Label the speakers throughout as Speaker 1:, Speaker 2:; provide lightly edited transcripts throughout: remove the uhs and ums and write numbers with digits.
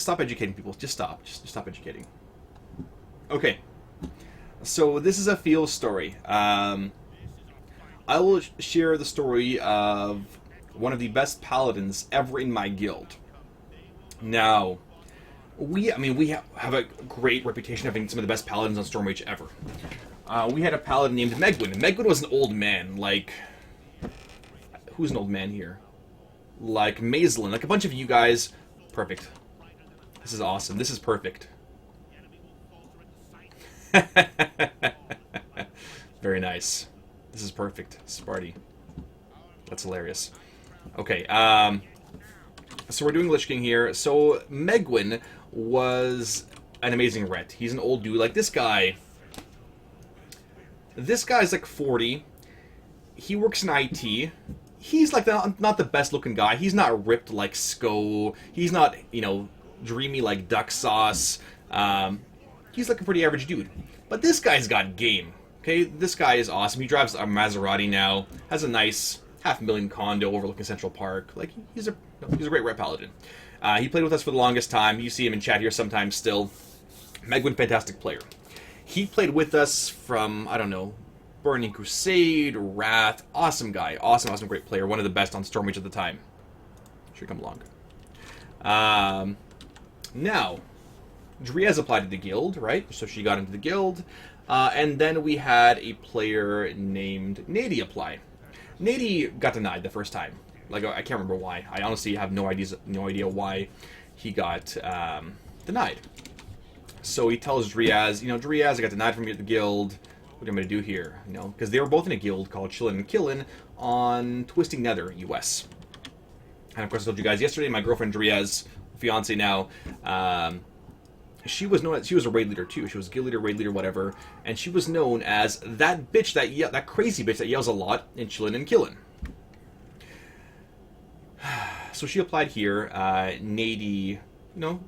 Speaker 1: Stop educating people. Just stop. Just stop educating. Okay. So this is a field story. I will share the story of one of the best paladins ever in my guild. Now, we have a great reputation of having some of the best paladins on Stormreach ever. We had a paladin named Megwin. Megwin was an old man, like... Who's an old man here? Like Maislin, like a bunch of you guys. Perfect. This is awesome. This is perfect. Very nice. This is perfect. Sparty. That's hilarious. Okay, so we're doing Lich King here. So Megwin was an amazing ret. He's an old dude. Like this guy. This guy's like 40. He works in IT. He's like not the best looking guy. He's not ripped like Sko. He's not, you know, dreamy like Duck Sauce. He's like a pretty average dude. But this guy's got game. Okay, this guy is awesome. He drives a Maserati now. Has a nice $500,000 condo overlooking Central Park. Like he's a great ret paladin. He played with us for the longest time. You see him in chat here sometimes still. Megwin, fantastic player. He played with us from, I don't know, Burning Crusade, Wrath. Awesome guy. Awesome, great player. One of the best on Stormreach at the time. Should come along. Now, Driaz applied to the guild, right? So she got into the guild. And then we had a player named Naididae apply. Naididae got denied the first time. Like, I can't remember why. I honestly have no idea why he got denied. So he tells Driaz, you know, Driaz, I got denied from the guild. What am I going to do here? You know, because they were both in a guild called Chillin' and Killin' on Twisting Nether, US. And of course, I told you guys yesterday, my girlfriend Driaz, fiance now, she was a raid leader too. She was guild leader, raid leader, whatever, and she was known as that bitch that crazy bitch that yells a lot in Chillin' and Killin'. So she applied here. Naididae, you know,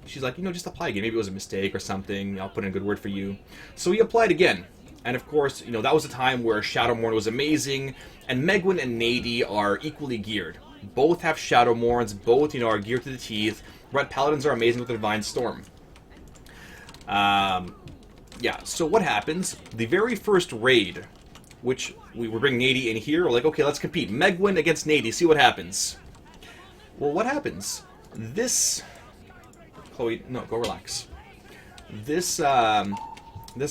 Speaker 1: she's like, you know, just apply again. Maybe it was a mistake or something. I'll put in a good word for you. So he applied again. And of course, you know, that was a time where Shadowmourne was amazing, and Megwin and Naididae are equally geared. Both have Shadowmourns, both, you know, are geared to the teeth. Red Paladins are amazing with the Divine Storm. Yeah, so what happens? The very first raid, which we were bringing Naididae in here, we're like, okay, let's compete. Megwin against Naididae, see what happens. Well, what happens? This... Chloe, no, go relax. This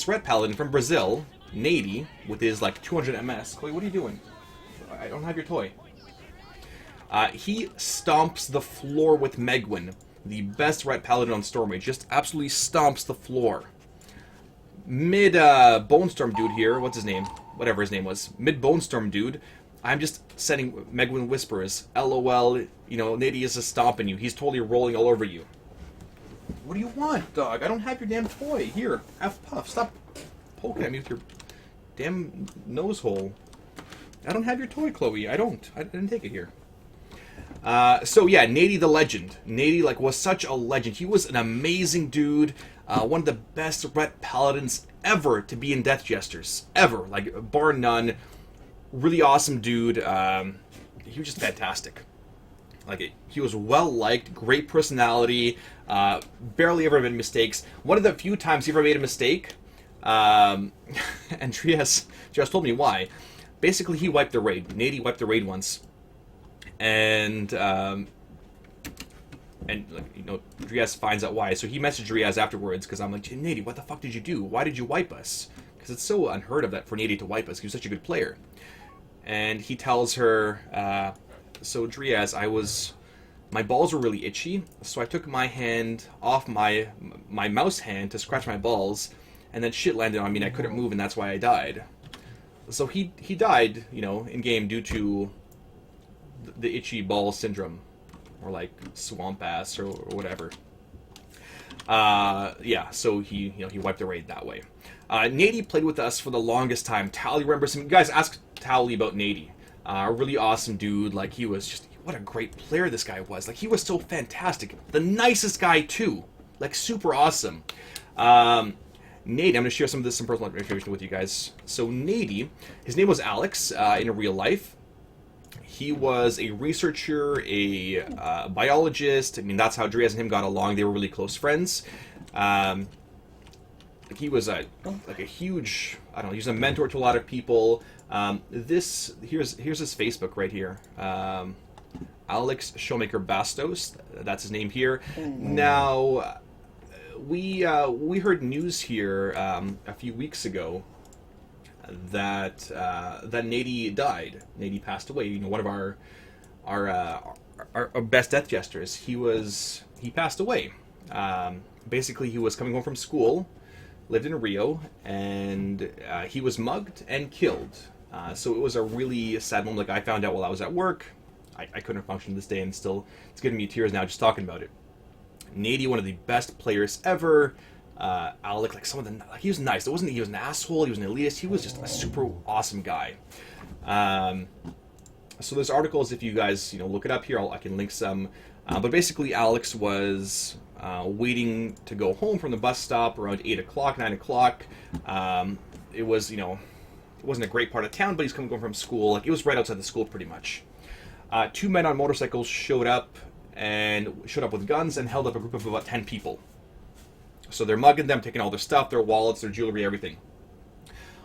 Speaker 1: Red Paladin from Brazil, Naididae, with his, like, 200 MS. Chloe, what are you doing? I don't have your toy. He stomps the floor with Megwin, the best Red Paladin on Stormreach. Just absolutely stomps the floor. Mid Bonestorm dude here, what's his name? Whatever his name was. Mid Bonestorm dude. I'm just sending Megwin whispers. LOL, you know, Naididae is just stomping you. He's totally rolling all over you. What do you want, dog? I don't have your damn toy. Here, F Puff, stop poking at me with your damn nose hole. I don't have your toy, Chloe. I didn't take it here. So yeah, Naididae the legend. Naididae, like, was such a legend. He was an amazing dude. One of the best ret paladins ever to be in Death Jesters. Ever. Like, bar none. Really awesome dude. He was just fantastic. Like, he was well-liked, great personality, barely ever made mistakes. One of the few times he ever made a mistake, and Trias told me why. Basically, he wiped the raid. Naididae wiped the raid once. And like, you know, Driaz finds out why. So he messaged Driaz afterwards, because I'm like, Naididae, what the fuck did you do? Why did you wipe us? Because it's so unheard of that for Naididae to wipe us. He was such a good player. And he tells her, so Driaz, my balls were really itchy, so I took my hand off my mouse hand to scratch my balls, and then shit landed on me and I couldn't move, and that's why I died. So he died, you know, in game due to the itchy ball syndrome, or like swamp ass or whatever. Yeah, so he wiped the raid that way. Naididae played with us for the longest time. Tally remembers him. You guys ask Tally about Naididae. A really awesome dude. Like, he was just, what a great player this guy was. Like, he was so fantastic. The nicest guy too. Like, super awesome. Naididae, I'm going to share some personal information with you guys. So Naididae, his name was Alex in real life. He was a researcher, a biologist. I mean, that's how Dreas and him got along. They were really close friends. He was a huge, I don't know, he's a mentor to a lot of people. Here's his Facebook right here. Alex Showmaker Bastos, that's his name here. Now, we heard news here a few weeks ago that Naididae died. Naididae passed away. You know, one of our best death jesters. He passed away. Basically, he was coming home from school, lived in Rio, and he was mugged and killed. So it was a really sad moment. Like, I found out while I was at work. I couldn't function this day, and still, it's giving me tears now just talking about it. Naididae, one of the best players ever. Alec, he was nice. It wasn't he was an asshole. He was an elitist. He was just a super awesome guy. So there's articles if you guys look it up here. I can link some. But basically, Alex was waiting to go home from the bus stop around 8 o'clock, 9 o'clock. It was it wasn't a great part of town, but he's coming home from school. Like, it was right outside the school, pretty much. 2 men on motorcycles showed up with guns and held up a group of about 10 people. So they're mugging them, taking all their stuff, their wallets, their jewelry, everything.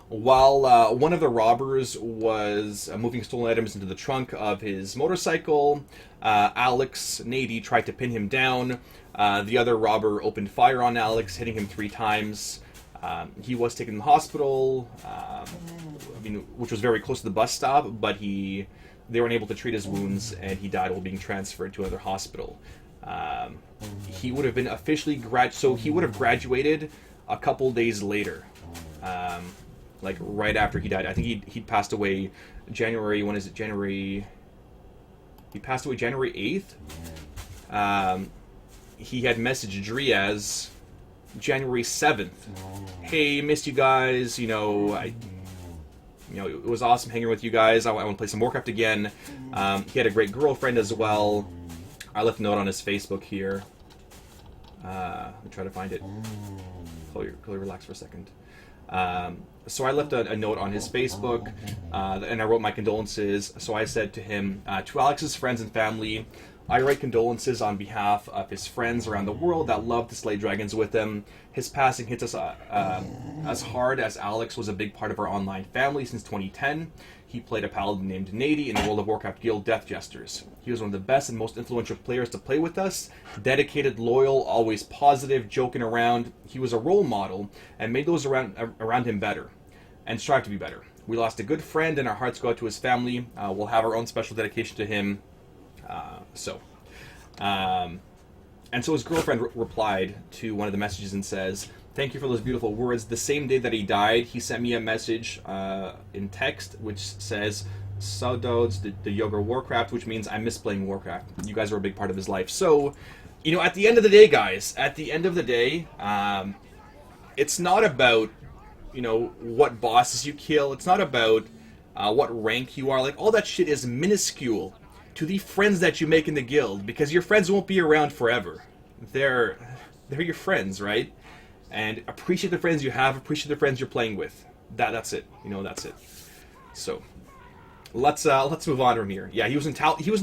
Speaker 1: While one of the robbers was moving stolen items into the trunk of his motorcycle, Alex Naididae tried to pin him down. The other robber opened fire on Alex, hitting him 3 times. He was taken to the hospital, which was very close to the bus stop, but they were unable to treat his wounds, and he died while being transferred to another hospital. He would have been officially he would have graduated a couple days later, like right after he died. I think he'd passed away January. When is it? January. He passed away January 8th. He had messaged Dreas January 7th. Hey, missed you guys. It was awesome hanging with you guys. I want to play some Warcraft again. He had a great girlfriend as well. I left a note on his Facebook here. Let me try to find it. Chloe, relax for a second. So I left a note on his Facebook, and I wrote my condolences. So I said to him, to Alex's friends and family, I write condolences on behalf of his friends around the world that love to slay dragons with him. His passing hits us as hard as Alex was a big part of our online family since 2010. He played a paladin named Naididae in the World of Warcraft Guild Death Jesters. He was one of the best and most influential players to play with us. Dedicated, loyal, always positive, joking around. He was a role model and made those around him better and strive to be better. We lost a good friend, and our hearts go out to his family. We'll have our own special dedication to him. And so his girlfriend replied to one of the messages and says, "Thank you for those beautiful words. The same day that he died, he sent me a message in text which says, Saudodes, the Yoga Warcraft, which means I miss playing Warcraft. You guys are a big part of his life." So, at the end of the day, guys, it's not about, what bosses you kill. It's not about what rank you are. Like, all that shit is minuscule to the friends that you make in the guild, because your friends won't be around forever. They're your friends, right? And appreciate the friends you have, appreciate the friends you're playing with. That's it. That's it. So let's move on from here. Yeah, he was in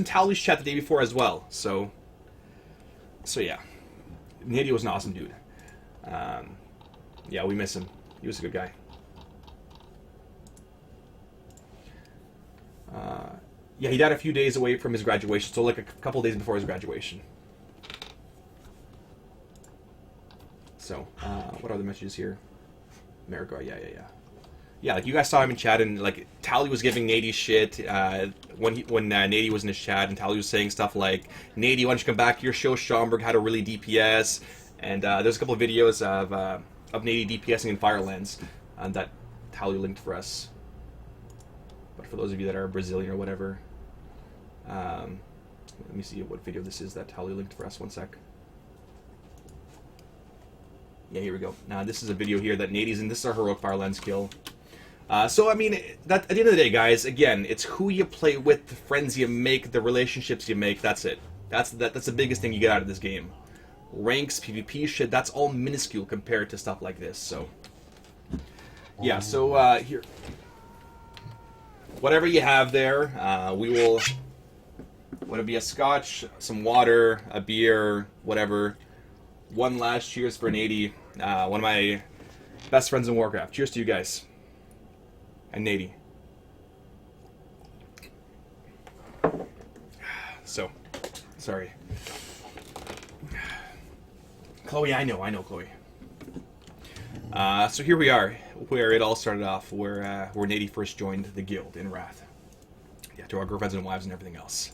Speaker 1: Tali's chat the day before as well. So yeah. Naididae was an awesome dude. Yeah, we miss him. He was a good guy. Yeah, he died a few days away from his graduation, so like a couple days before his graduation. So, what are the messages here? Marigar, yeah. Yeah, like, you guys saw him in chat, and like Tali was giving Naididae shit when Naididae was in his chat, and Tali was saying stuff like, "Naididae, why don't you come back to your show? Schomburg had a really DPS." And there's a couple of videos of Naididae DPSing in Firelands that Tali linked for us. But for those of you that are Brazilian or whatever, let me see what video this is that Tali linked for us. One sec. Yeah, here we go. Now, this is a video here that Naididae's in. This is our heroic Firelands kill. So, I mean, at the end of the day, guys, again, it's who you play with, the friends you make, the relationships you make. That's it. That's the biggest thing you get out of this game. Ranks, PvP shit, that's all minuscule compared to stuff like this. So, yeah. So here, whatever you have there, we will Would it be a scotch, some water, a beer, whatever? One last cheers for Naididae, one of my best friends in Warcraft. Cheers to you guys. And Naididae. So, sorry. Chloe, I know, Chloe. So here we are, where it all started off, where Naididae first joined the guild in Wrath. Yeah, to our girlfriends and wives and everything else.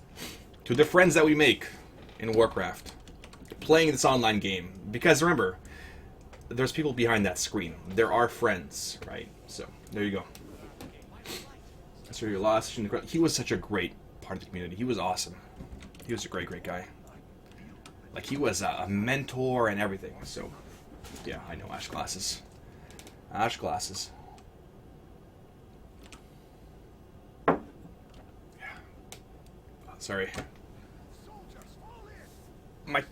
Speaker 1: To the friends that we make in Warcraft. Playing this online game. Because remember, there's people behind that screen. There are friends, right? So, there you go. So your loss. He was such a great part of the community. He was awesome. He was a great, great guy. Like, he was a mentor and everything. So, yeah, I know. Ash glasses. Ash glasses. Yeah. Oh, sorry.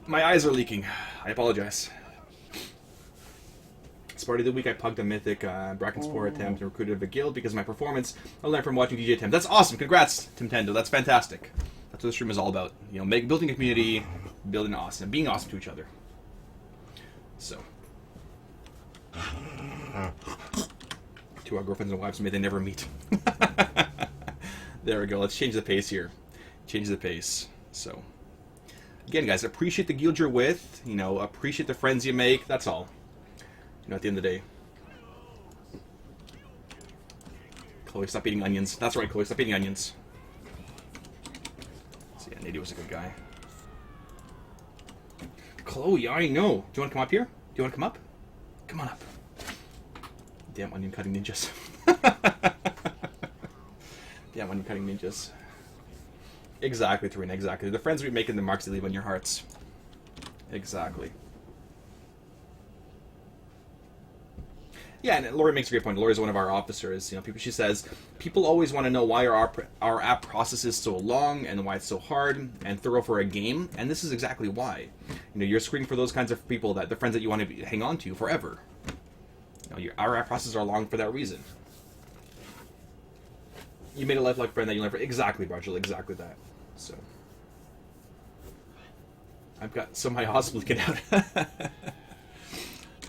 Speaker 1: My eyes are leaking. I apologize. It's party of the week. I pugged a mythic Bracken's 4 attempt and recruited a guild because of my performance. I learned from watching DJ Tim. That's awesome. Congrats, Timtendo. That's fantastic. That's what the stream is all about. You know, building a community, building awesome, being awesome to each other. So, to our girlfriends and wives, may they never meet. There we go. Let's change the pace here. Change the pace. So, again, guys, appreciate the guild you're with. You know, appreciate the friends you make. That's all. You know, at the end of the day. Chloe, stop eating onions. That's right, Chloe, stop eating onions. So yeah, Naididae was a good guy. Chloe, I know. Do you want to come up here? Do you want to come up? Come on up. Damn onion cutting ninjas. Damn onion cutting ninjas. Exactly, Tarina, exactly. The friends we make and the marks they leave on your hearts. Exactly. Yeah, and Lori makes a great point. Lori's one of our officers. You know, she says, people always want to know why our app process is so long and why it's so hard and thorough for a game. And this is exactly why. You know, you're screening for those kinds of people, that the friends that you want to hang on to forever. You know, our app processes are long for that reason. You made a lifelike friend that you'll never... Exactly, Bargel, exactly that. So, I've got some of my hospital to get out.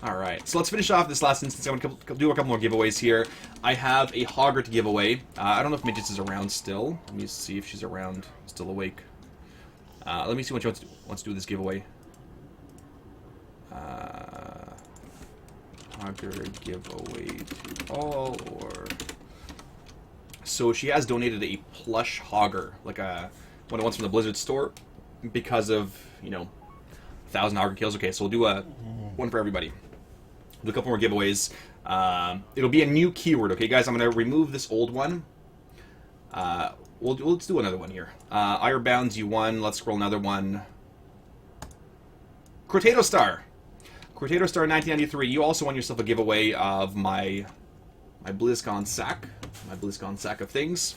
Speaker 1: Alright, so let's finish off this last instance. I'm going to do a couple more giveaways here. I have a Hogger to give away. I don't know if Midgets is around still. Let me see if she's around, still awake. Let me see what she wants to do this giveaway. Hogger giveaway to all, or... So she has donated a plush Hogger, like one of the ones from the Blizzard store, because of, you know, 1,000 Hogger kills. Okay, so we'll do one for everybody. Do a couple more giveaways. It'll be a new keyword, okay, guys? I'm going to remove this old one. Let's do another one here. Irebounds, you won. Let's scroll another one. Cortado Star. Cortado Star 1993. You also won yourself a giveaway of my BlizzCon sack. My BlizzCon sack of things.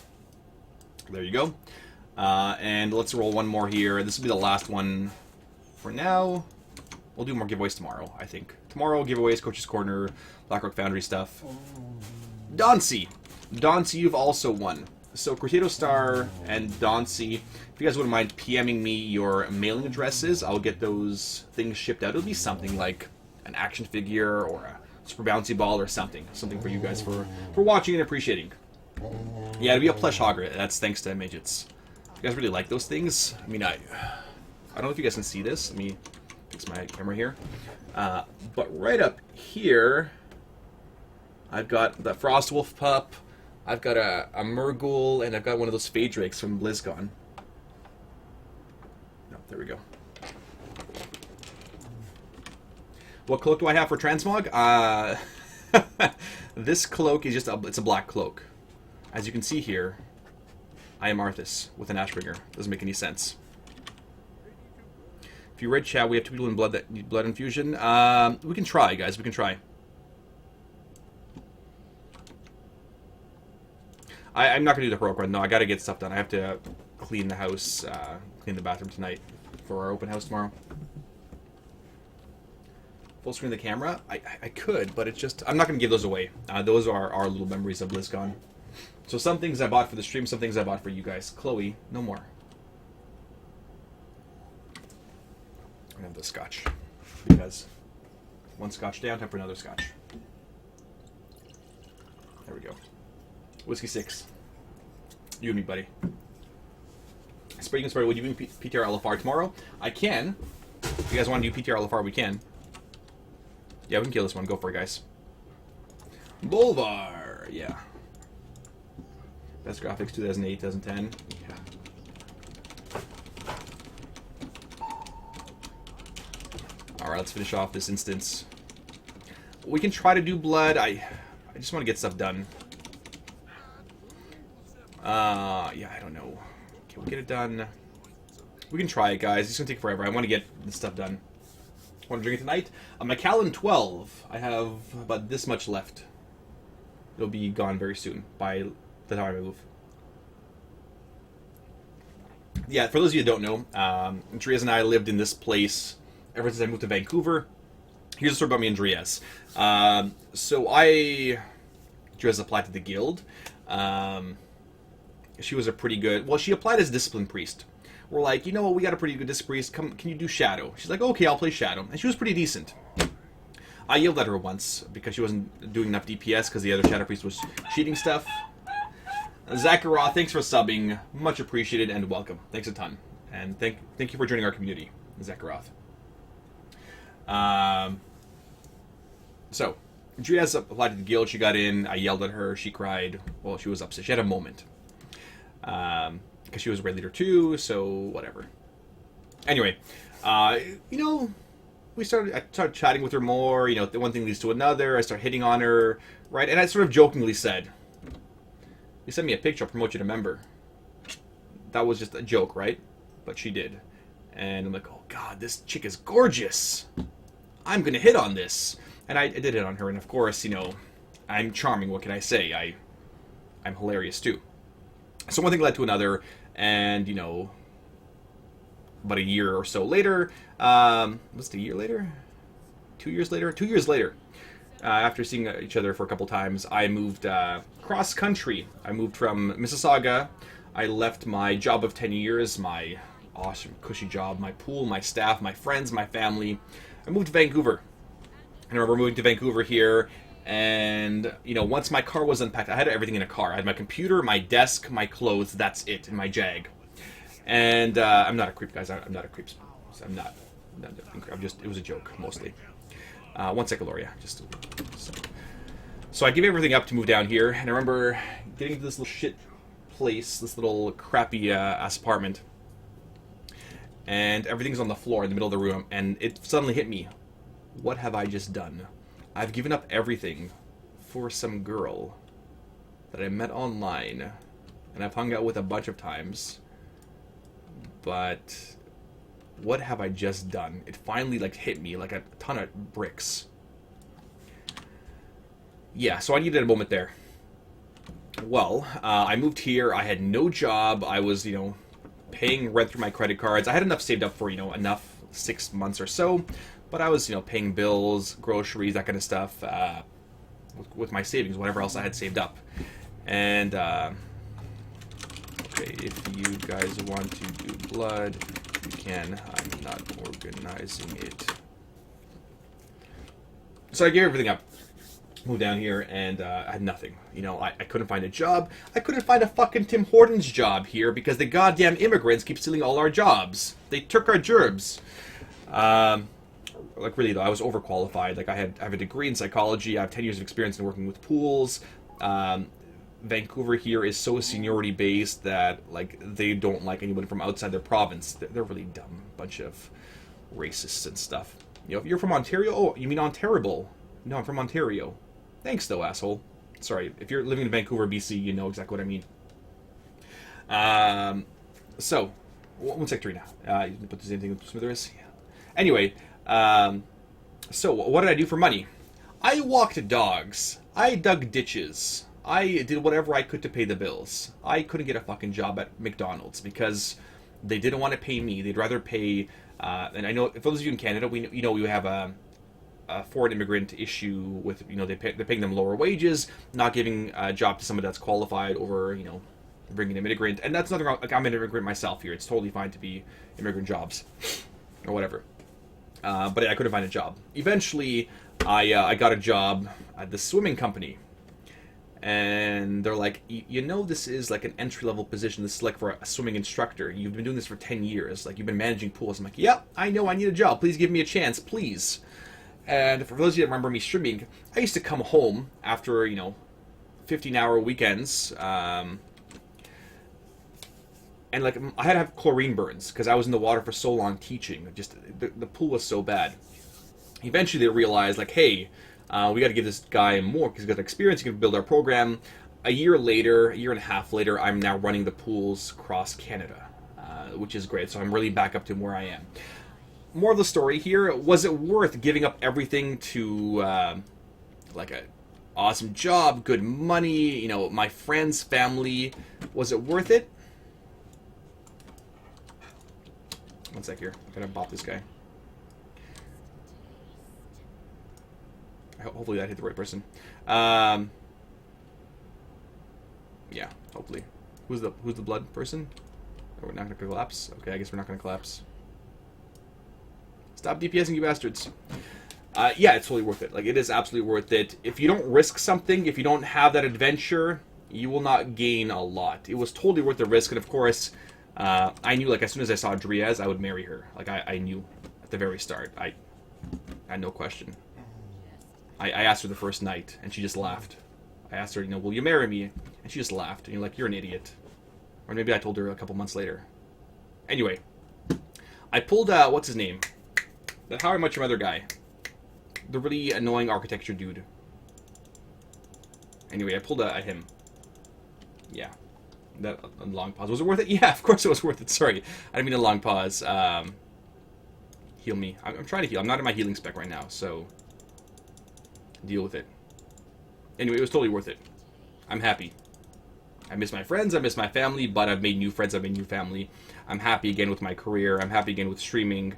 Speaker 1: There you go. And let's roll one more here. This will be the last one for now. We'll do more giveaways tomorrow, I think. Tomorrow, giveaways, Coach's Corner, Blackrock Foundry stuff. Dauncey. Dauncey, you've also won. So, Cortado Star and Dauncey, if you guys wouldn't mind PMing me your mailing addresses, I'll get those things shipped out. It'll be something like an action figure or a super bouncy ball or something. Something for you guys for watching and appreciating. Yeah, it'll be a plush Hogger. That's thanks to Midgets. You guys really like those things? I mean, I don't know if you guys can see this. Let me fix my camera here. But right up here, I've got the Frostwolf pup, I've got a Murgle, and I've got one of those Fade Drakes from BlizzCon. No, there we go. What cloak do I have for Transmog? This cloak is just it's a black cloak. As you can see here, I am Arthas with an Ashbringer. Doesn't make any sense. If you read chat, we have 2 people in blood that need blood infusion. We can try, guys. We can try. I'm not going to do the heroic run. No, I got to get stuff done. I have to clean the house, clean the bathroom tonight for our open house tomorrow. Full screen the camera? I could, but it's just... I'm not going to give those away. Those are our little memories of BlizzCon. So some things I bought for the stream, some things I bought for you guys. Chloe, no more. a scotch. Because one scotch down, time for another scotch. There we go. Whiskey 6. You and me, buddy. Speaking of, would you be PTR LFR tomorrow? I can. If you guys want to do PTR LFR, we can. Yeah, we can kill this one. Go for it, guys. Bolvar. Yeah. Best graphics 2008, 2010. Yeah. Alright, let's finish off this instance. We can try to do blood. I just want to get stuff done. Yeah, I don't know. Can we get it done? We can try it, guys. It's going to take forever. I want to get this stuff done. Want to drink it tonight? Macallan 12. I have about this much left. It'll be gone very soon by the time I move. Yeah, for those of you who don't know, Andreas and I lived in this place ever since I moved to Vancouver. Here's a story about me and Andreas. Andreas applied to the guild. She was a pretty good... Well, she applied as discipline priest. We're like, you know what, we got a pretty good discipline priest. Can you do Shadow? She's like, okay, I'll play Shadow. And she was pretty decent. I yelled at her once because she wasn't doing enough DPS because the other Shadow priest was cheating stuff. Zakharov, thanks for subbing. Much appreciated and welcome. Thanks a ton. And thank you for joining our community, Zakharov. So, Andreas applied to the guild. She got in. I yelled at her. She cried. Well, she was upset. She had a moment. Because she was raid leader too, so whatever. Anyway, you know, I started chatting with her more. You know, one thing leads to another. I started hitting on her, right? And I sort of jokingly said, "You sent me a picture. I'll promote you to member." That was just a joke, right? But she did, and I'm like, "Oh God, this chick is gorgeous. I'm gonna hit on this." And I did hit on her, and of course, you know, I'm charming. What can I say? I'm hilarious too. So one thing led to another, and, you know, about a year or so later, was it a year later? 2 years later? 2 years later, after seeing each other for a couple times, I moved cross-country. I moved from Mississauga. I left my job of 10 years, my awesome, cushy job, my pool, my staff, my friends, my family. I moved to Vancouver. And I remember moving to Vancouver here, and, you know, once my car was unpacked, I had everything in a car. I had my computer, my desk, my clothes, that's it, and my Jag. And I'm not a creep, guys. I'm not a creep. I'm not it was a joke, mostly. 1 second, Loria. So I gave everything up to move down here, and I remember getting to this little shit place, this little crappy ass apartment, and everything's on the floor in the middle of the room, and it suddenly hit me. What have I just done? I've given up everything for some girl that I met online, and I've hung out with a bunch of times, but what have I just done? It finally, like, hit me like a ton of bricks. Yeah, so I needed a moment there. Well, I moved here, I had no job, I was, you know, paying rent through my credit cards. I had enough saved up for, you know, 6 months or so, but I was, you know, paying bills, groceries, that kind of stuff, with my savings, whatever else I had saved up. And, okay, if you guys want to do blood, you can. I'm not organizing it. So I gave everything up. Moved down here, and I had nothing. You know, I couldn't find a job. I couldn't find a fucking Tim Hortons job here because the goddamn immigrants keep stealing all our jobs. They took our gerbs. Like, really, though, I was overqualified. Like, I have a degree in psychology. I have 10 years of experience in working with pools. Vancouver here is so seniority-based that, like, they don't like anyone from outside their province. They're really dumb. Bunch of racists and stuff. You know, if you're from Ontario... Oh, you mean Ontario? No, I'm from Ontario. Thanks, though, asshole. Sorry, if you're living in Vancouver, BC, you know exactly what I mean. So, 1 sec, Trina. You can put the same thing with Smithers. Yeah. Anyway, so what did I do for money? I walked dogs. I dug ditches. I did whatever I could to pay the bills. I couldn't get a fucking job at McDonald's because they didn't want to pay me. They'd rather pay... and I know, for those of you in Canada, we have a foreign immigrant issue with, you know, they're paying them lower wages, not giving a job to somebody that's qualified over, you know, bringing an immigrant. And that's nothing wrong. Like, I'm an immigrant myself here. It's totally fine to be immigrant jobs or whatever. but I couldn't find a job. Eventually, I got a job at the swimming company. And they're like, you know, this is like an entry-level position. This is like for a swimming instructor. You've been doing this for 10 years. Like, you've been managing pools. I'm like, yep, I know, I need a job. Please give me a chance, please. And for those of you that remember me streaming, I used to come home after, 15-hour weekends. And, like, I had to have chlorine burns because I was in the water for so long teaching. Just, the pool was so bad. Eventually, they realized, like, hey, we got to give this guy more because he's got experience. He can build our program. A year and a half later, I'm now running the pools across Canada, which is great. So I'm really back up to where I am. More of the story here: was it worth giving up everything to like a awesome job, good money, my friends, family? Was it worth it? One sec here. I'm gonna bop this guy. Hopefully that hit the right person. Yeah, hopefully. Who's the blood person? Oh, we're not gonna collapse. Okay, I guess we're not gonna collapse. Stop DPSing, you bastards. Yeah, it's totally worth it. Like, it is absolutely worth it. If you don't risk something, if you don't have that adventure, you will not gain a lot. It was totally worth the risk, and of course, I knew, like, as soon as I saw Driaz, I would marry her. Like, I knew at the very start. I had no question. I asked her the first night, and she just laughed. I asked her, will you marry me? And she just laughed. And you're like, you're an idiot. Or maybe I told her a couple months later. Anyway, I pulled, what's his name? That How I Met Your Mother guy. The really annoying architecture dude. Anyway, I pulled at him. Yeah. That a long pause. Was it worth it? Yeah, of course it was worth it. Sorry. I didn't mean a long pause. Heal me. I'm trying to heal. I'm not in my healing spec right now, so deal with it. Anyway, it was totally worth it. I'm happy. I miss my friends, I miss my family, but I've made new friends, I've made new family. I'm happy again with my career, I'm happy again with streaming.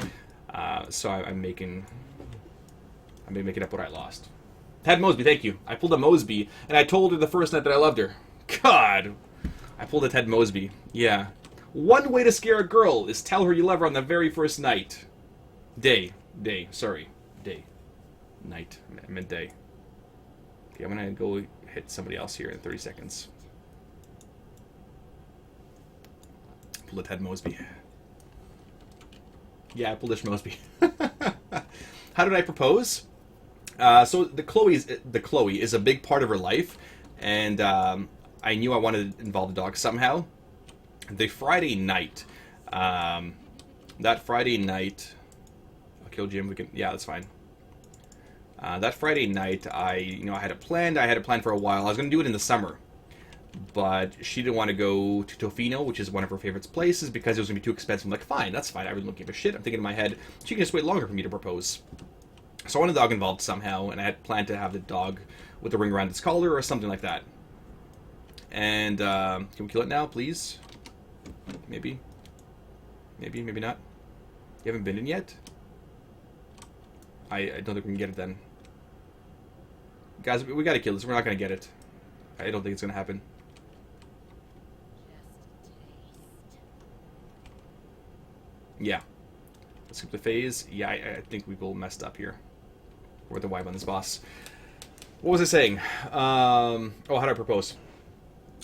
Speaker 1: So I'm making up what I lost. Ted Mosby, thank you. I pulled a Mosby, and I told her the first night that I loved her. God! I pulled a Ted Mosby. Yeah. One way to scare a girl is tell her you love her on the very first night. Day. Sorry. Day. Night. Midday. Okay, I'm gonna go hit somebody else here in 30 seconds. Pull a Ted Mosby. Yeah, I pulled a Mosby. How did I propose? So the Chloe is a big part of her life, and I knew I wanted to involve the dog somehow. The Friday night, that Friday night, I'll kill Jim. We can, yeah, that's fine. That Friday night, I had it planned. I had it planned for a while. I was going to do it in the summer, but she didn't want to go to Tofino, which is one of her favorite places, because it was going to be too expensive. I'm like, fine, that's fine. I really don't give a shit. I'm thinking in my head, she can just wait longer for me to propose. So I wanted the dog involved somehow, and I had planned to have the dog with the ring around its collar or something like that. And can we kill it now, please? Maybe. Maybe not. You haven't been in yet? I don't think we can get it then. Guys, we gotta kill this. We're not gonna get it. I don't think it's gonna happen. Yeah. Let's skip the phase. Yeah, I think we all messed up here. We're the wipe on this boss. What was I saying? Oh, how do I propose?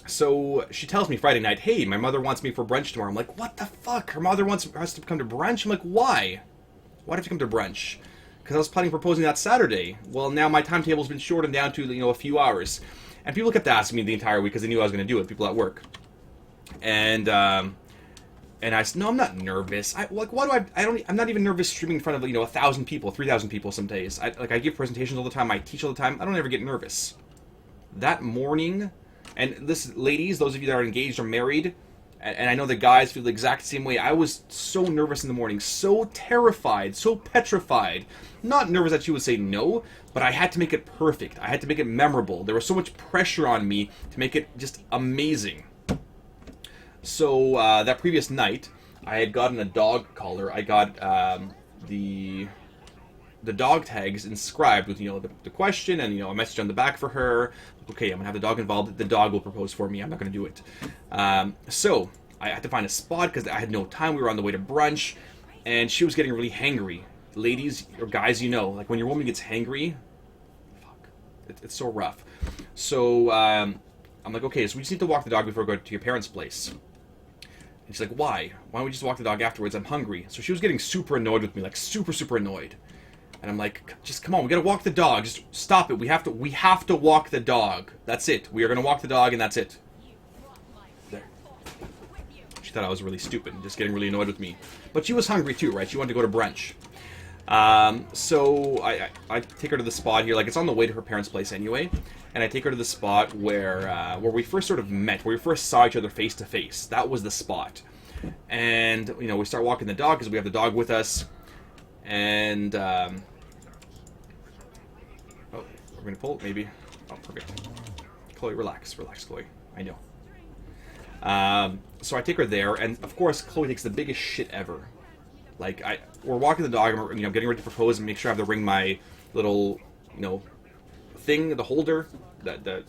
Speaker 1: So she tells me Friday night, hey, my mother wants me for brunch tomorrow. I'm like, what the fuck? Her mother wants us to come to brunch? I'm like, why? Why do I have to come to brunch? Because I was planning on proposing that Saturday. Well, now my timetable's been shortened down to, a few hours. And people kept asking me the entire week because they knew I was going to do it, people at work. And I said, no, I'm not nervous. I'm not even nervous streaming in front of, 1,000 people, 3,000 people some days. I give presentations all the time, I teach all the time. I don't ever get nervous. That morning, and this, ladies, those of you that are engaged or married, and I know the guys feel the exact same way. I was so nervous in the morning, so terrified, so petrified. Not nervous that she would say no, but I had to make it perfect. I had to make it memorable. There was so much pressure on me to make it just amazing. So that previous night, I had gotten a dog collar. I got the dog tags inscribed with the question and a message on the back for her. Okay, I'm gonna have the dog involved. The dog will propose for me. I'm not gonna do it. So I had to find a spot because I had no time. We were on the way to brunch, and she was getting really hangry. ladies or guys, you know, like when your woman gets hangry, fuck, it's so rough. So I'm like, okay, so we just need to walk the dog before we go to your parents' place. And she's like, why? Why don't we just walk the dog afterwards? I'm hungry. So she was getting super annoyed with me, like super, super annoyed. And I'm like, just come on, we gotta walk the dog. Just stop it. We have to walk the dog. That's it. We are gonna walk the dog, and that's it. There. She thought I was really stupid and just getting really annoyed with me. But she was hungry too, right? She wanted to go to brunch. So I take her to the spot here. Like, it's on the way to her parents' place anyway. And I take her to the spot where we first sort of met, where we first saw each other face to face. That was the spot. And, you know, we start walking the dog because we have the dog with us. And, oh, we're going to pull, maybe. Oh, perfect. Chloe, relax, Chloe. I know. So I take her there, and of course, Chloe takes the biggest shit ever. Like, we're walking the dog, and we're, you know, getting ready to propose and make sure I have to ring my little, you know, thing, the holder, the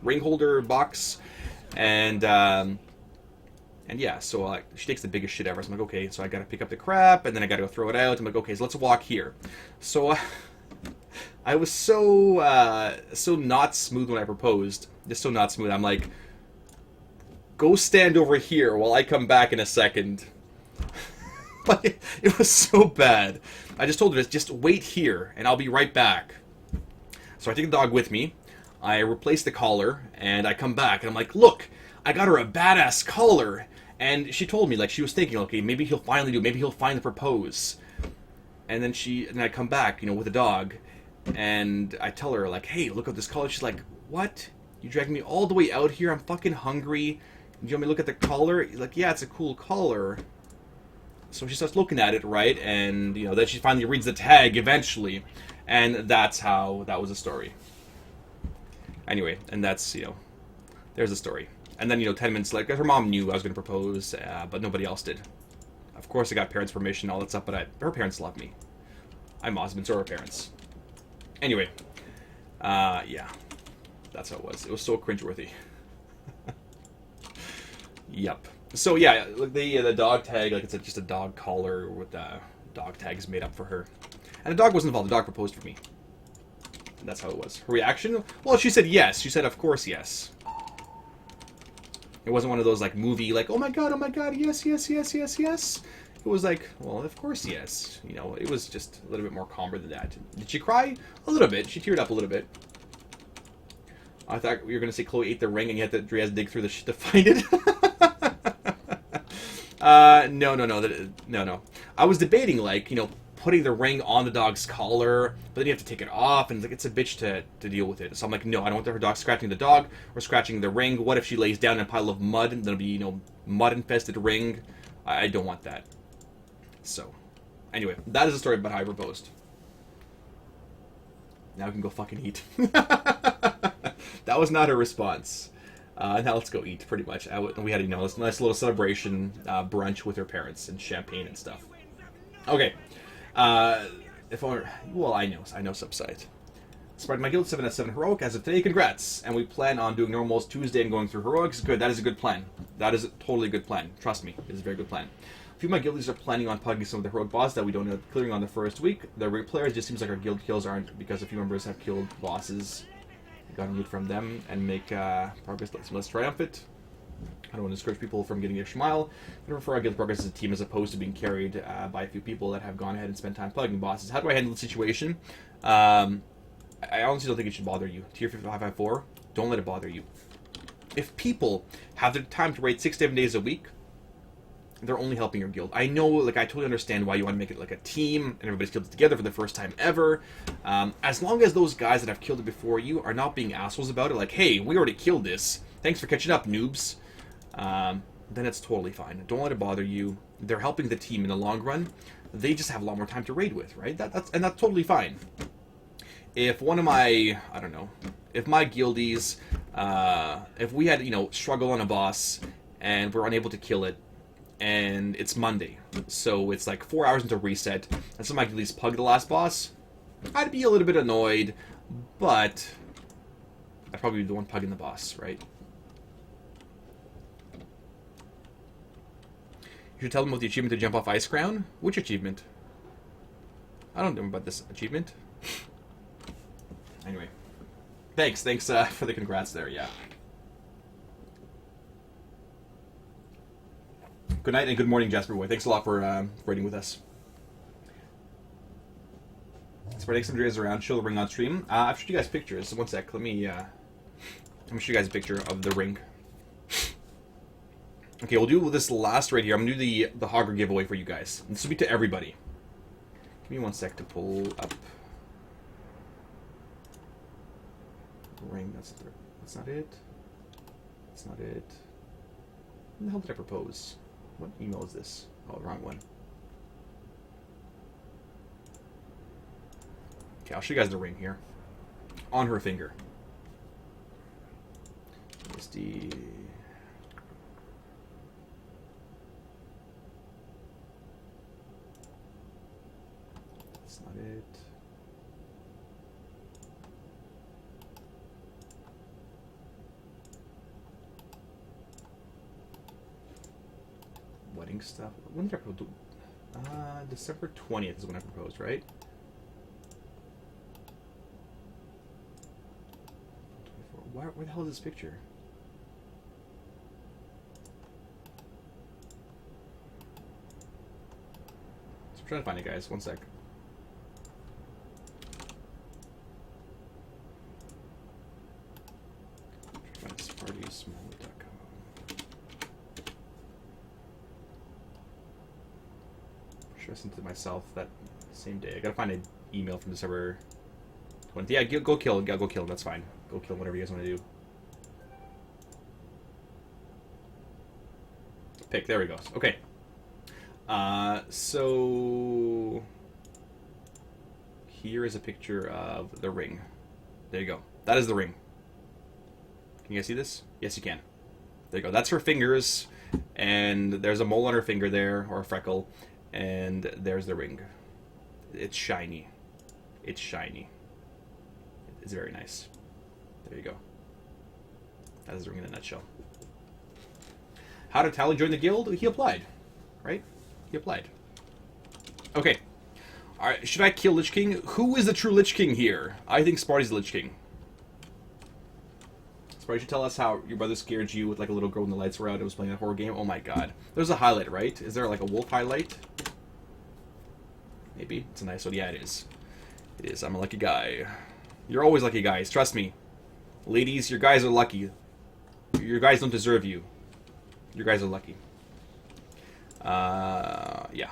Speaker 1: ring holder box, and yeah, so she takes the biggest shit ever. So I'm like, okay, so I gotta pick up the crap, and then I gotta go throw it out. I'm like, okay, so let's walk here. So I was so not smooth when I proposed, just so not smooth. I'm like, go stand over here while I come back in a second. Like, it was so bad. I just told her, just wait here, and I'll be right back. So I take the dog with me, I replace the collar, and I come back, and I'm like, look, I got her a badass collar. And she told me, like, she was thinking, okay, maybe he'll finally do it, maybe he'll finally propose. And then I come back, you know, with the dog, and I tell her, like, hey, look at this collar. She's like, what? You dragged me all the way out here? I'm fucking hungry. Do you want me to look at the collar? Like, yeah, it's a cool collar. So she starts looking at it, right? And, you know, then she finally reads the tag eventually. And that's how that was the story. Anyway, and that's, you know, there's the story. And then, you know, 10 minutes later, her mom knew I was going to propose, but nobody else did. Of course, I got parents' permission, all that stuff, but her parents love me. I'm awesome, and so are her parents. Anyway, yeah, that's how it was. It was so cringeworthy. Yep. So yeah, the dog tag, like, it's just a dog collar with dog tags made up for her. And the dog wasn't involved, the dog proposed for me. And that's how it was. Her reaction? Well, she said yes. She said, of course, yes. It wasn't one of those, like, movie, like, oh my god, yes, yes, yes, yes, yes. It was like, well, of course, yes. You know, it was just a little bit more calmer than that. Did she cry? A little bit. She teared up a little bit. I thought you were going to say Chloe ate the ring and you had to dig through the shit to find it. No. I was debating, like, you know, putting the ring on the dog's collar, but then you have to take it off, and like, it's a bitch to deal with it. So I'm like, no, I don't want her dog scratching the dog or scratching the ring. What if she lays down in a pile of mud and there'll be, you know, mud-infested ring? I don't want that. So, anyway, that is the story about how I proposed. Now we can go fucking eat. That was not her response. Now let's go eat, pretty much. We had, you know, this nice little celebration brunch with her parents and champagne and stuff. Okay. Well, I know Subsite. Spread my guild 7 at 7 heroic as of today. Congrats. And we plan on doing normals Tuesday and going through heroics. Good. That is a good plan. That is a totally good plan. Trust me, it is a very good plan. A few of my guildies are planning on pugging some of the heroic bosses that we don't end up clearing on the first week. The rate players, just seems like our guild kills aren't because a few members have killed bosses. Got to loot from them and make progress less triumphant. I don't want to discourage people from getting a smile. I prefer our guild progress as a team as opposed to being carried by a few people that have gone ahead and spent time plugging bosses. How do I handle the situation? I honestly don't think it should bother you. Tier 554, don't let it bother you. If people have the time to raid 6 to 7 days a week, they're only helping your guild. I know, like, I totally understand why you want to make it like a team and everybody's killed it together for the first time ever. As long as those guys that have killed it before you are not being assholes about it, like, hey, we already killed this. Thanks for catching up, noobs. Then it's totally fine. Don't let it bother you. They're helping the team in the long run. They just have a lot more time to raid with, right? That's totally fine. If one of my, I don't know, if my guildies, if we had, you know, struggle on a boss and we're unable to kill it, and it's Monday, so it's like 4 hours until reset, and some of my guildies pug the last boss, I'd be a little bit annoyed, but I'd probably be the one pugging the boss, right? You should tell them about the achievement to jump off Ice Crown. Which achievement? I don't know about this achievement. Anyway. Thanks for the congrats there, yeah. Good night and good morning, Jasper Boy. Thanks a lot for raiding with us. Spreading some days around, show the ring on stream. I've showed you guys pictures. One sec, let me show you guys a picture of the ring. Okay, we'll do this last right here. I'm gonna do the Hogger giveaway for you guys. This will be to everybody. Give me 1 sec to pull up the ring. That's not it. That's not it. What the hell did I propose? What email is this? Oh, the wrong one. Okay, I'll show you guys the ring here. On her finger. Here's the... That's not it. Wedding stuff. When did I propose? December 20th is when I proposed, right? Where the hell is this picture? So I'm trying to find it, guys. 1 sec. I sent it to myself that same day. I gotta find an email from December 20th. Yeah, go kill. Yeah, go kill him. That's fine. Go kill him, whatever you guys want to do. Pick. There he goes. Okay. So here is a picture of the ring. There you go. That is the ring. Can you guys see this? Yes, you can. There you go. That's her fingers, and there's a mole on her finger there, or a freckle. And there's the ring. It's shiny. It's shiny. It's very nice. There you go. That is the ring in a nutshell. How did Tally join the guild? He applied. Right? He applied. Okay. Alright, should I kill Lich King? Who is the true Lich King here? I think Sparty's the Lich King. Sparty, you should tell us how your brother scared you with like a little girl when the lights were out and was playing a horror game. Oh my god. There's a highlight, right? Is there like a wolf highlight? Maybe. It's a nice one. Yeah, it is. It is. I'm a lucky guy. You're always lucky guys. Trust me. Ladies, your guys are lucky. Your guys don't deserve you. Your guys are lucky. Yeah.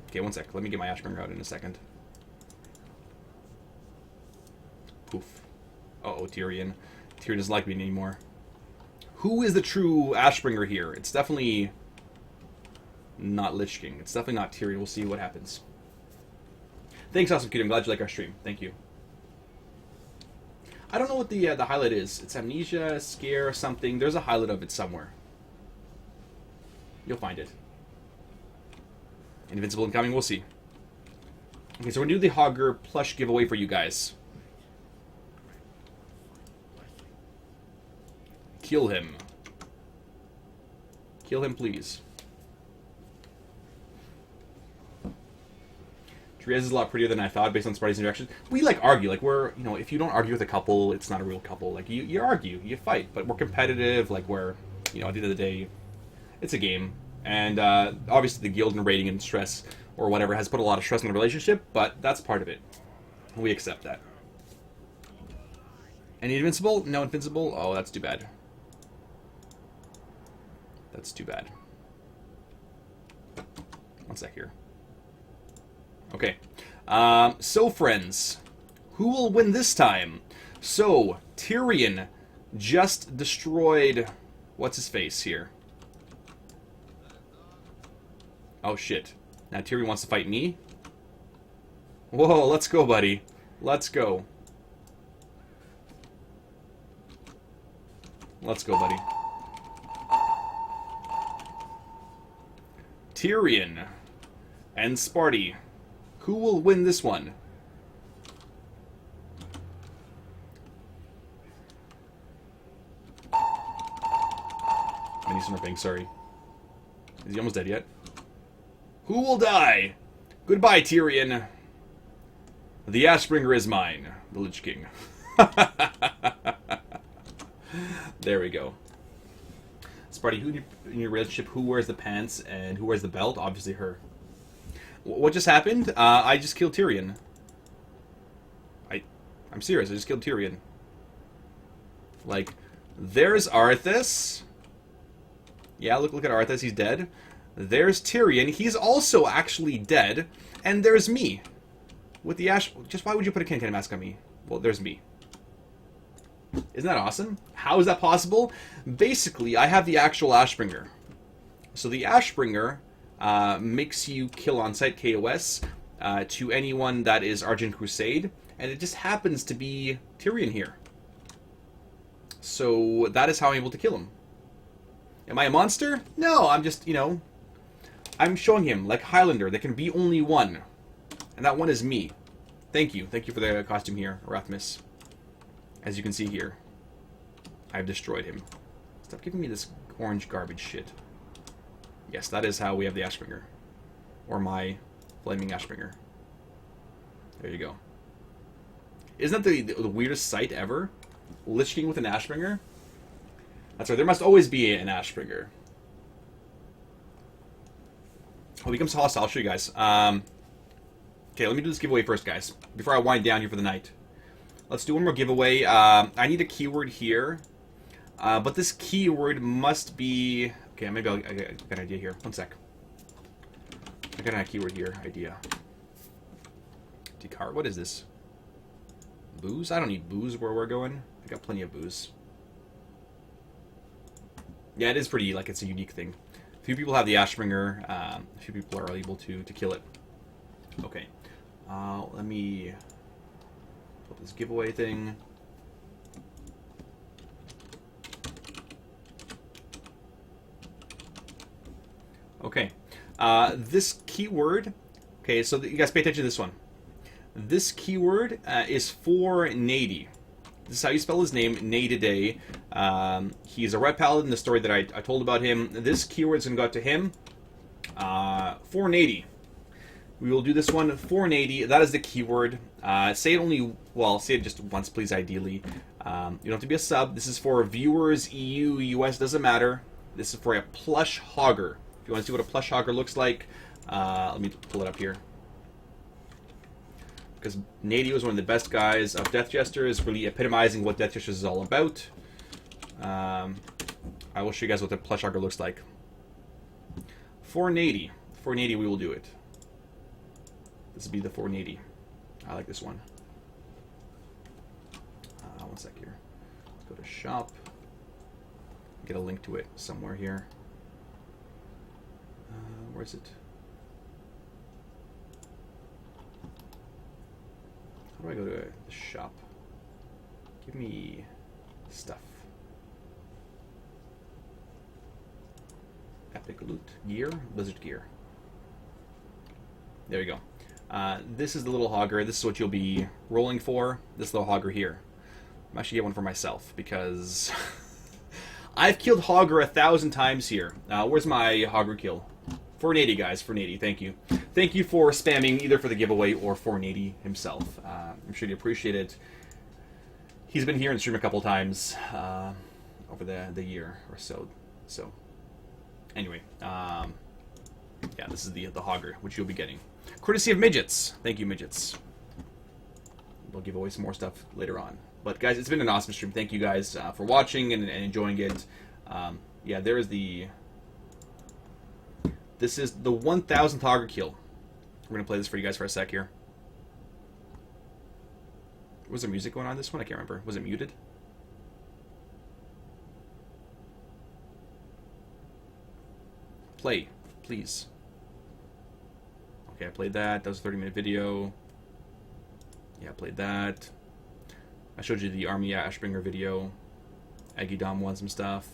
Speaker 1: Okay, 1 sec. Let me get my Ashbringer out in a second. Poof. Uh-oh, Tyrion. Tyrion doesn't like me anymore. Who is the true Ashbringer here? It's definitely not Lich King. It's definitely not Tyrion. We'll see what happens. Thanks, Awesome Kid. I'm glad you like our stream. Thank you. I don't know what the highlight is. It's amnesia, scare, something. There's a highlight of it somewhere. You'll find it. Invincible incoming. We'll see. Okay, so we're going to do the Hogger plush giveaway for you guys. Kill him. Kill him, please. Therese is a lot prettier than I thought based on Sparty's interaction. We, like, argue. Like, we're, you know, if you don't argue with a couple, it's not a real couple. Like, you argue. You fight. But we're competitive. Like, we're, you know, at the end of the day, it's a game. And, obviously, the guild and rating and stress or whatever has put a lot of stress in the relationship, but that's part of it. We accept that. Any invincible? No invincible? Oh, that's too bad. That's too bad. 1 sec here. Okay. So, friends, who will win this time? So, Tyrion just destroyed... What's his face here? Oh, shit. Now Tyrion wants to fight me? Whoa, let's go, buddy. Let's go. Let's go, buddy. Tyrion and Sparty. Who will win this one? Mini Smurfing, sorry. Is he almost dead yet? Who will die? Goodbye, Tyrion. The Ashbringer is mine, the Lich King. There we go. Sparty, who in your relationship, who wears the pants and who wears the belt? Obviously her. What just happened? I just killed Tyrion. I'm serious, I just killed Tyrion. Like, there's Arthas. Yeah, look at Arthas, he's dead. There's Tyrion, he's also actually dead. And there's me. With the ash... Just why would you put a Ken mask on me? Well, there's me. Isn't that awesome? How is that possible? Basically, I have the actual Ashbringer. So the Ashbringer makes you kill on-site KOS to anyone that is Argent Crusade. And it just happens to be Tyrion here. So that is how I'm able to kill him. Am I a monster? No, I'm just, you know... I'm showing him, like Highlander, there can be only one. And that one is me. Thank you. Thank you for the costume here, Rathmus. As you can see here, I've destroyed him. Stop giving me this orange garbage shit. Yes, that is how we have the Ashbringer. Or my flaming Ashbringer. There you go. Isn't that the weirdest sight ever? Lich King with an Ashbringer? That's right, there must always be an Ashbringer. Oh, he becomes hostile. I'll show you guys. Okay, let me do this giveaway first, guys. Before I wind down here for the night. Let's do one more giveaway. I need a keyword here. But this keyword must be... Okay, maybe I got an idea here. One sec. I got a keyword here. Idea. Decart. What is this? Booze? I don't need booze where we're going. I got plenty of booze. Yeah, it is pretty, like, it's a unique thing. A few people have the Ashbringer. A few people are able to kill it. Okay. Let me put this giveaway thing. Okay. This keyword... Okay, so you guys pay attention to this one. This keyword is for Naididae. This is how you spell his name, Naididae. He's a red paladin, the story that I told about him. This keyword's going to go out to him. For Naididae. We will do this one for Naididae. That is the keyword. Say it only... Well, say it just once, please, ideally. You don't have to be a sub. This is for viewers, EU, US, doesn't matter. This is for a plush hogger. If you want to see what a plush hogger looks like, let me pull it up here. Because Naididae was one of the best guys of Death Jesters, really epitomizing what Death Jesters is all about. I will show you guys what the plush hogger looks like. For Naididae. For Naididae, we will do it. This will be the 480. I like this one. One sec here. Let's go to shop. Get a link to it somewhere here. Where is it? How do I go to the shop? Give me stuff. Epic loot. Gear? Blizzard gear. There you go. This is the little hogger. This is what you'll be rolling for. This little hogger here. I'm actually get one for myself because I've killed hogger 1,000 times here. Where's my hogger kill? 480, guys. 480. Thank you. Thank you for spamming either for the giveaway or 480 himself. I'm sure you appreciate it. He's been here in the stream a couple times over the year or so. So anyway, yeah, this is the hogger which you'll be getting. Courtesy of Midgets. Thank you, Midgets. We'll give away some more stuff later on. But, guys, it's been an awesome stream. Thank you guys for watching and enjoying it. Yeah, there is the... This is the 1,000th hogger kill. We're going to play this for you guys for a sec here. Was there music going on this one? I can't remember. Was it muted? Play, please. Okay, I played that. That was a 30-minute video. Yeah, I played that. I showed you the Army Ashbringer video. Aggie Dom won some stuff.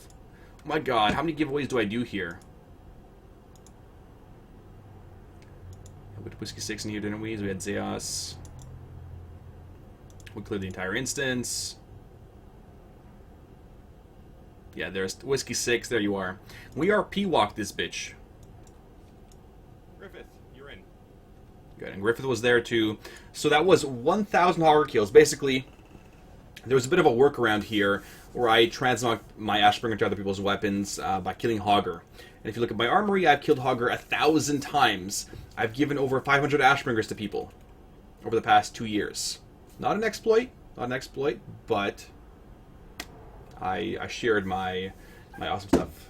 Speaker 1: Oh my god, how many giveaways do I do here? We had Whiskey 6 in here, didn't we? We had Zeus. We cleared the entire instance. Yeah, there's Whiskey 6. There you are. We are P-Walk this bitch.
Speaker 2: Griffith, you're in.
Speaker 1: Good. And Griffith was there too. So that was 1,000 Hogger kills. Basically, there was a bit of a workaround here where I transmog my Ashbringer to other people's weapons by killing Hogger. And if you look at my armory, I've killed Hogger 1,000 times. I've given over 500 Ashbringers to people over the past 2 years. Not an exploit, but I shared my awesome stuff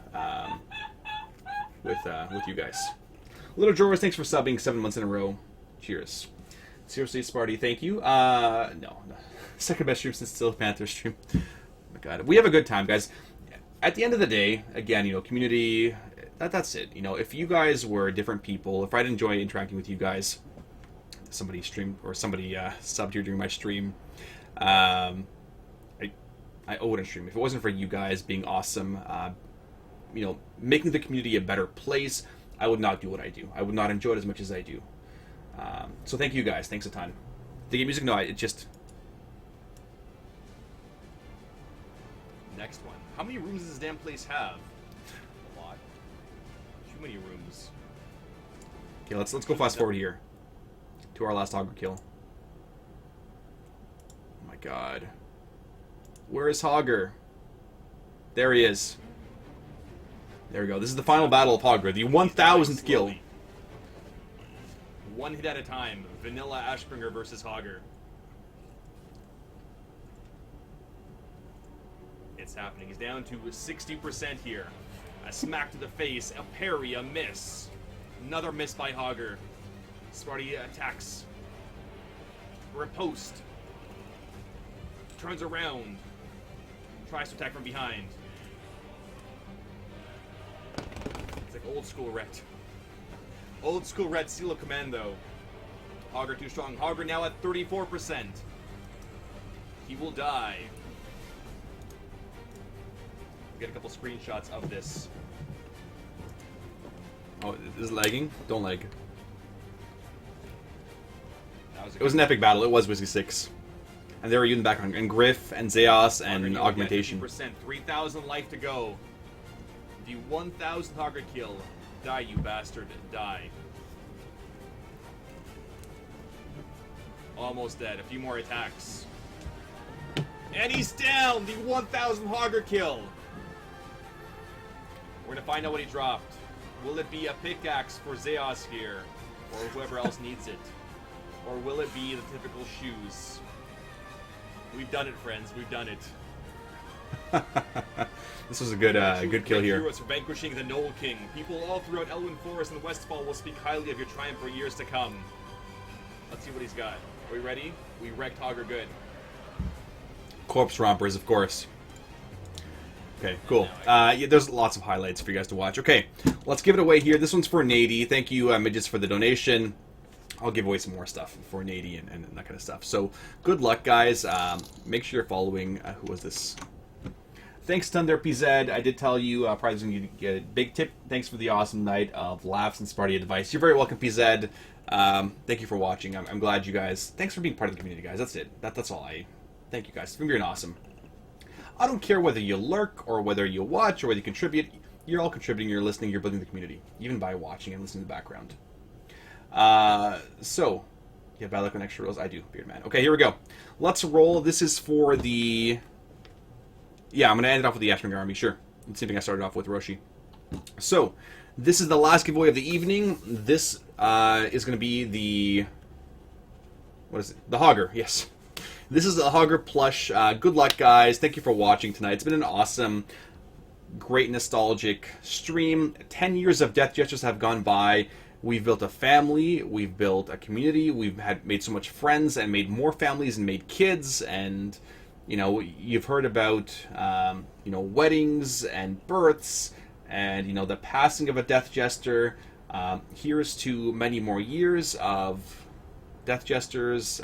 Speaker 1: with you guys. Little Jorvis, thanks for subbing 7 months in a row. Cheers. Seriously, Sparty, thank you. No. Second best stream since Steel Panther stream. Oh my god. We have a good time, guys. At the end of the day, again, you know, community, that's it. You know, if you guys were different people, if I'd enjoy interacting with you guys, somebody streamed, or somebody subbed here during my stream, I wouldn't stream. If it wasn't for you guys being awesome, you know, making the community a better place, I would not do what I do. I would not enjoy it as much as I do. So thank you guys. Thanks a ton. The game music, no, it just... Next one. How many rooms does this damn place have? A lot. Too many rooms. Okay, let's go fast forward here to our last Hogger kill. Oh my god. Where is Hogger? There he is. There we go. This is the final battle of Hogger, the 1,000th kill. One hit at a time. Vanilla Ashbringer versus Hogger. It's happening. He's down to 60% here. A smack to the face, a parry, a miss. Another miss by Hogger. Sparty attacks. Riposte. Turns around. Tries to attack from behind. It's like old school Ret. Old school Red Seal of Commando. Hogger too strong. Hogger now at 34%. He will die. Get a couple screenshots of this. Oh, is it lagging? Don't lag. It was an epic battle. It was Whiskey 6. And they were using back on and Griff and Zeos and Augmentation. 3,000 life to go. The 1,000 Hogger kill. Die, you bastard. Die. Almost dead. A few more attacks. And he's down! The 1,000 Hogger kill! We're gonna find out what he dropped. Will it be a pickaxe for Zeos here? Or whoever else needs it? Or will it be the typical shoes? We've done it, friends. We've done it. This was a good good kill here. Heroes for vanquishing the Knoll King. People all throughout Elwyn Forest and Westfall will speak highly of your triumph for years to come. Let's see what he's got. Are we ready? We wrecked Hogger good. Corpse Rompers, of course. Okay, cool. Yeah, there's lots of highlights for you guys to watch. Okay, let's give it away here. This one's for Naididae. Thank you, Midgets, for the donation. I'll give away some more stuff for Naididae and that kind of stuff. So, good luck, guys. Make sure you're following. Who was this? Thanks, Thunder PZ. I did tell you probably was going to get a big tip. Thanks for the awesome night of laughs and Sparty advice. You're very welcome, PZ. Thank you for watching. I'm glad you guys... Thanks for being part of the community, guys. That's it. That's all Thank you, guys. It's been being awesome. I don't care whether you lurk or whether you watch or whether you contribute. You're all contributing, you're listening, you're building the community. Even by watching and listening in the background. So, yeah, bad luck on extra rolls. I do, Beardman. Okay, here we go. Let's roll. This is for the... Yeah, I'm going to end it off with the Ashbringer Army, sure. The same thing I started off with Roshi. So, this is the last giveaway of the evening. This is going to be the... What is it? The Hogger, yes. This is the Hogger plush. Good luck, guys. Thank you for watching tonight. It's been an awesome, great nostalgic stream. 10 years of Death Jesters have gone by. We've built a family. We've built a community. We've made so much friends and made more families and made kids. And, you know, you've heard about, you know, weddings and births and, you know, the passing of a Death Jester. Here's to many more years of Death Jesters,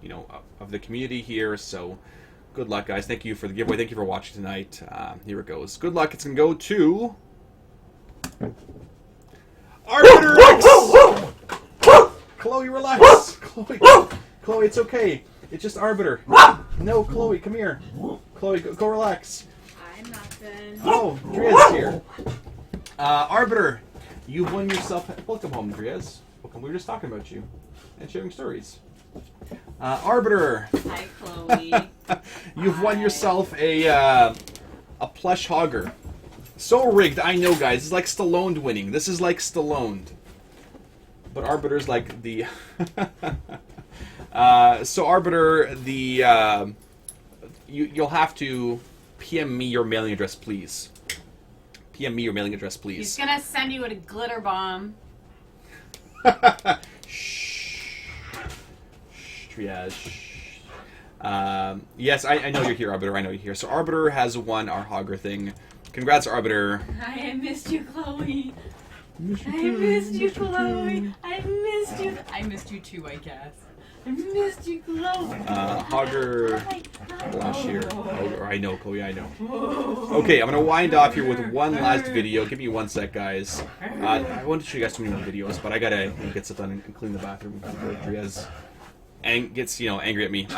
Speaker 1: you know, of the community here. So, good luck, guys. Thank you for the giveaway. Thank you for watching tonight. Here it goes. Good luck. It's going to go to... Arbiter X! Chloe, relax. Chloe, it's okay. It's just Arbiter. No, Chloe, come here. Chloe, go relax.
Speaker 2: I'm not done.
Speaker 1: Oh, Dria's here. Arbiter, you've won yourself... Welcome home, Driaz. Welcome. We were just talking about you. and sharing stories. Arbiter.
Speaker 2: Hi, Chloe.
Speaker 1: You've won yourself a plush hogger. So rigged, I know, guys. This is like Stallone winning. This is like Stallone. But Arbiter's like the... so Arbiter, the... you'll have to PM me your mailing address, please. PM me your mailing address, please.
Speaker 2: He's gonna send you a glitter bomb.
Speaker 1: Shh. Triage. Yes, I know you're here, Arbiter. I know you're here. So Arbiter has won our Hogger thing. Congrats, Arbiter.
Speaker 2: I missed you, Chloe. I missed you, Chloe. I missed you. I missed you too, I guess. I missed you, Chloe.
Speaker 1: Hogger Blush here. Oh, I know, Chloe, I know. Okay, I'm going to wind off here with one last video. Give me one sec, guys. I wanted to show you guys so many more videos, but I got to get stuff done and clean the bathroom before Triaz gets, angry at me.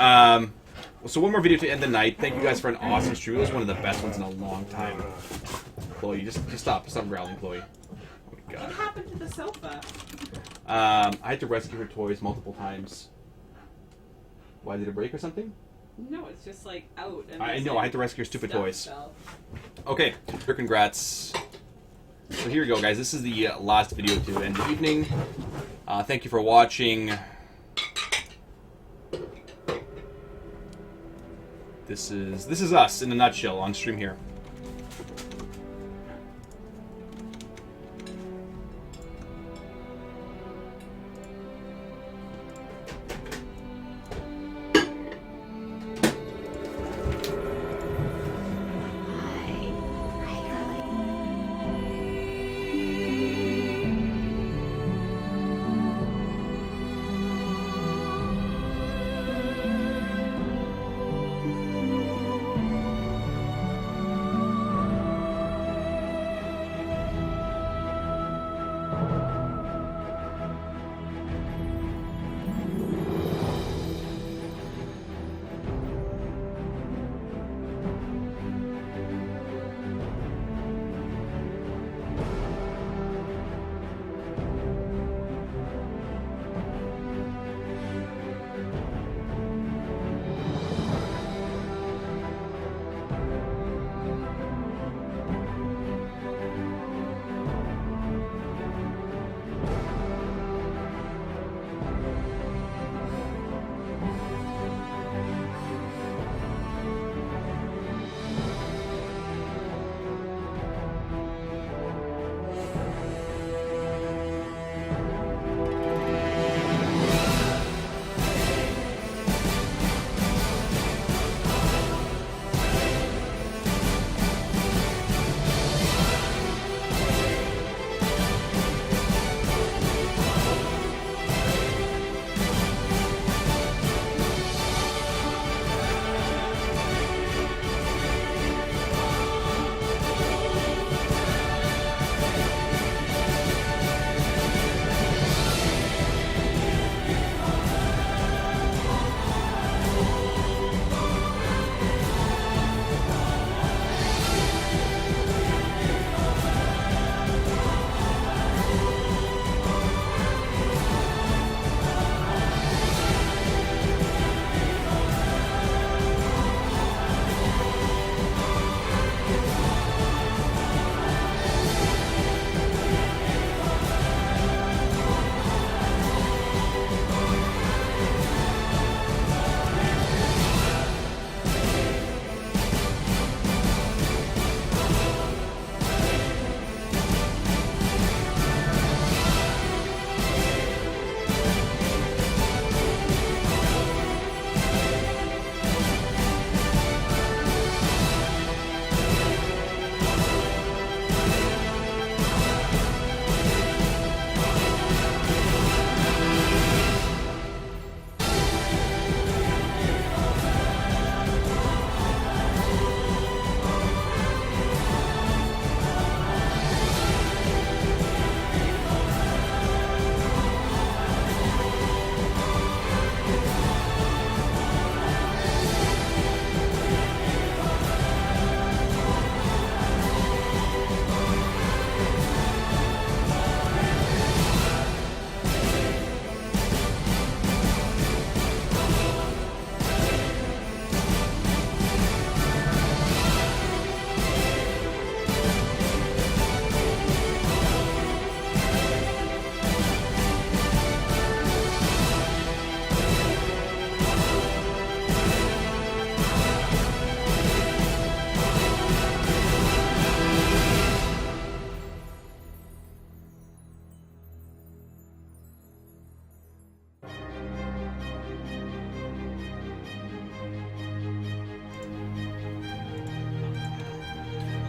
Speaker 1: So one more video to end the night. Thank you guys for an awesome stream. It was one of the best ones in a long time. Chloe, just stop. Stop growling, Chloe. Oh my God.
Speaker 2: What happened to the sofa?
Speaker 1: I had to rescue her toys multiple times. Why, did it break or something?
Speaker 2: No, it's just like out. And
Speaker 1: I know, I had to rescue your stupid toys.
Speaker 2: Fell.
Speaker 1: Okay, congrats. So here we go, guys. This is the last video to end the evening. Thank you for watching. This is us in a nutshell on stream here.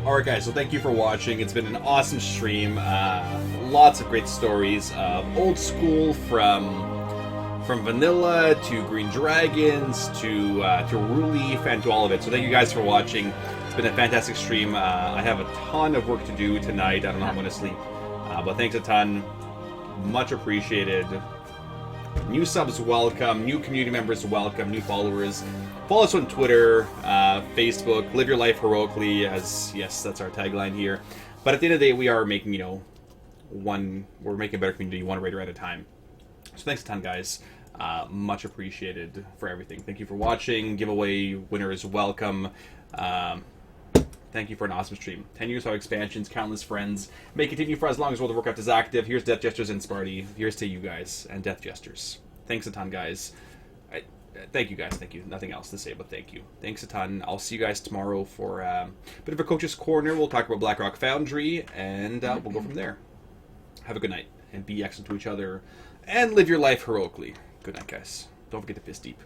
Speaker 1: Alright guys, so thank you for watching. It's been an awesome stream. Lots of great stories. Old school from vanilla to Green Dragons to Relief and to all of it. So thank you guys for watching. It's been a fantastic stream. I have a ton of work to do tonight. I don't know how I'm going to sleep. But thanks a ton. Much appreciated. New subs welcome. New community members welcome. New followers. Follow us on Twitter, Facebook. Live your life heroically. As yes, that's our tagline here. But at the end of the day, we are making we're making a better community, one raider at a time. So thanks a ton, guys. Much appreciated for everything. Thank you for watching. Giveaway winners welcome. Thank you for an awesome stream. 10 years of expansions, countless friends. May continue for as long as World of Warcraft is active. Here's Death Jesters and Sparty. Here's to you guys and Death Jesters. Thanks a ton, guys. Thank you, guys. Thank you. Nothing else to say, but thank you. Thanks a ton. I'll see you guys tomorrow for a bit of a Coach's Corner. We'll talk about Blackrock Foundry, and we'll go from there. Have a good night, and be excellent to each other, and live your life heroically. Good night, guys. Don't forget to piss deep.